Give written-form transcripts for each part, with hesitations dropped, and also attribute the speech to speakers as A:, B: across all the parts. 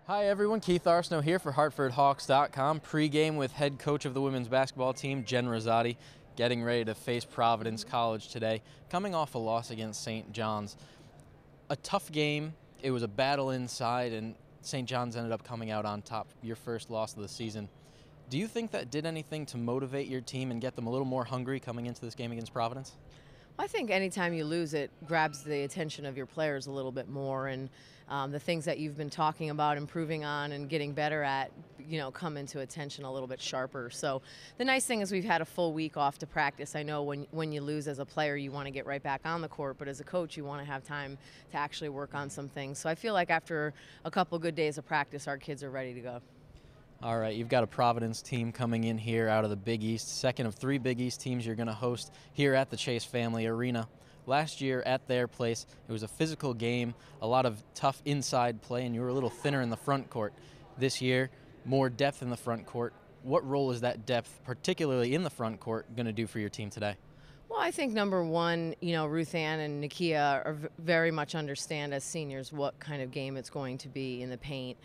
A: Hi everyone, Keith Arsenault here for HartfordHawks.com. Pre-game with head coach of the women's basketball team, Jen Rizzotti, getting ready to face Providence College today, coming off a loss against St. John's. A tough game, it was a battle inside, and St. John's ended up coming out on top, your first loss of the season. Do you think that did anything to motivate your team and get them a little more hungry coming into this game against Providence?
B: I think anytime you lose, it grabs the attention of your players a little bit more, and the things that you've been talking about, improving on and getting better at, come into attention a little bit sharper. So the nice thing is we've had a full week off to practice. I know when you lose as a player, you want to get right back on the court, but as a coach, you want to have time to actually work on some things. So I feel like after a couple good days of practice, our kids are ready to go.
A: All right, you've got a Providence team coming in here out of the Big East, second of three Big East teams you're going to host here at the Chase Family Arena. Last year at their place, it was a physical game, a lot of tough inside play, and you were a little thinner in the front court. This year, more depth in the front court. What role is that depth, particularly in the front court, going to do for your team today?
B: Well, I think number one, Ruth Ann and Nakia are very much understand as seniors what kind of game it's going to be in the paint.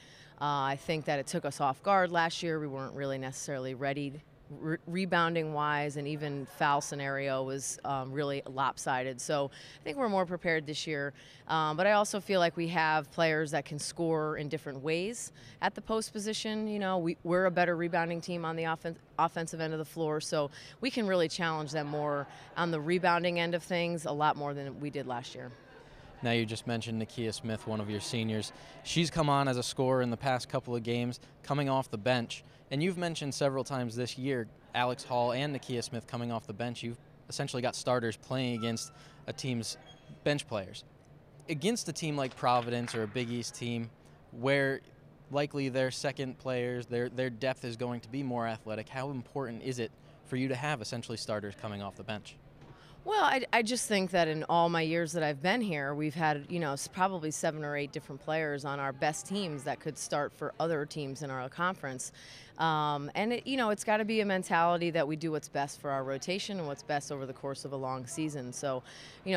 B: I think that it took us off guard last year. We weren't really necessarily ready rebounding-wise, and even foul scenario was really lopsided. So I think we're more prepared this year. But I also feel like we have players that can score in different ways at the post position. We're a better rebounding team on the offensive end of the floor, so we can really challenge them more on the rebounding end of things, a lot more than we did last year.
A: Now, you just mentioned Nakia Smith, one of your seniors. She's come on as a scorer in the past couple of games, coming off the bench. And you've mentioned several times this year, Alex Hall and Nakia Smith coming off the bench. You've essentially got starters playing against a team's bench players. Against a team like Providence or a Big East team, where likely their second players, their depth is going to be more athletic, how important is it for you to have essentially starters coming off the bench?
B: Well, I just think that in all my years that I've been here, we've had, probably 7 or 8 different players on our best teams that could start for other teams in our conference. And it's got to be a mentality that we do what's best for our rotation and what's best over the course of a long season. So,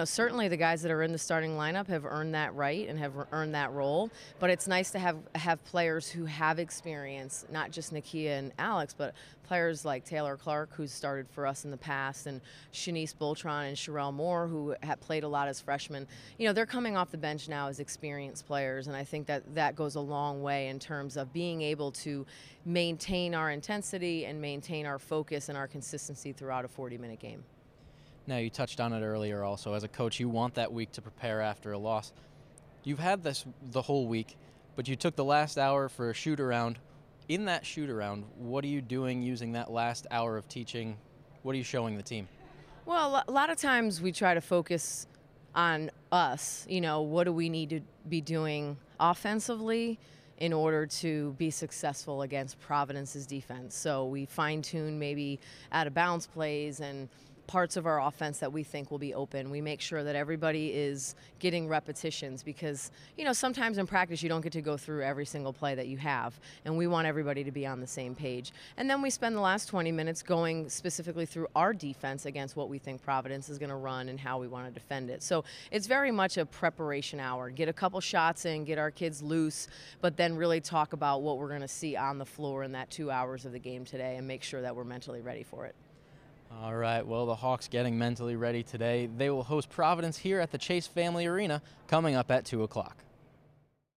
B: certainly the guys that are in the starting lineup have earned that right and have earned that role. But it's nice to have players who have experience, not just Nakia and Alex, but players like Taylor Clark, who's started for us in the past, and Shanice Boltron and Sherelle Moore, who have played a lot as freshmen. They're coming off the bench now as experienced players, and I think that goes a long way in terms of being able to maintain our intensity and maintain our focus and our consistency throughout a 40-minute game.
A: Now, you touched on it earlier also. As a coach, you want that week to prepare after a loss. You've had this the whole week, but you took the last hour for a shoot-around. In that shoot-around, what are you doing using that last hour of teaching? What are you showing the team?
B: Well, a lot of times we try to focus on us. What do we need to be doing offensively in order to be successful against Providence's defense? So we fine-tune maybe out-of-bounds plays and parts of our offense that we think will be open. We make sure that everybody is getting repetitions because, sometimes in practice you don't get to go through every single play that you have, and we want everybody to be on the same page. And then we spend the last 20 minutes going specifically through our defense against what we think Providence is going to run and how we want to defend it. So it's very much a preparation hour. Get a couple shots in, get our kids loose, but then really talk about what we're going to see on the floor in that 2 hours of the game today and make sure that we're mentally ready for it.
A: All right, well, the Hawks getting mentally ready today. They will host Providence here at the Chase Family Arena coming up at 2 o'clock.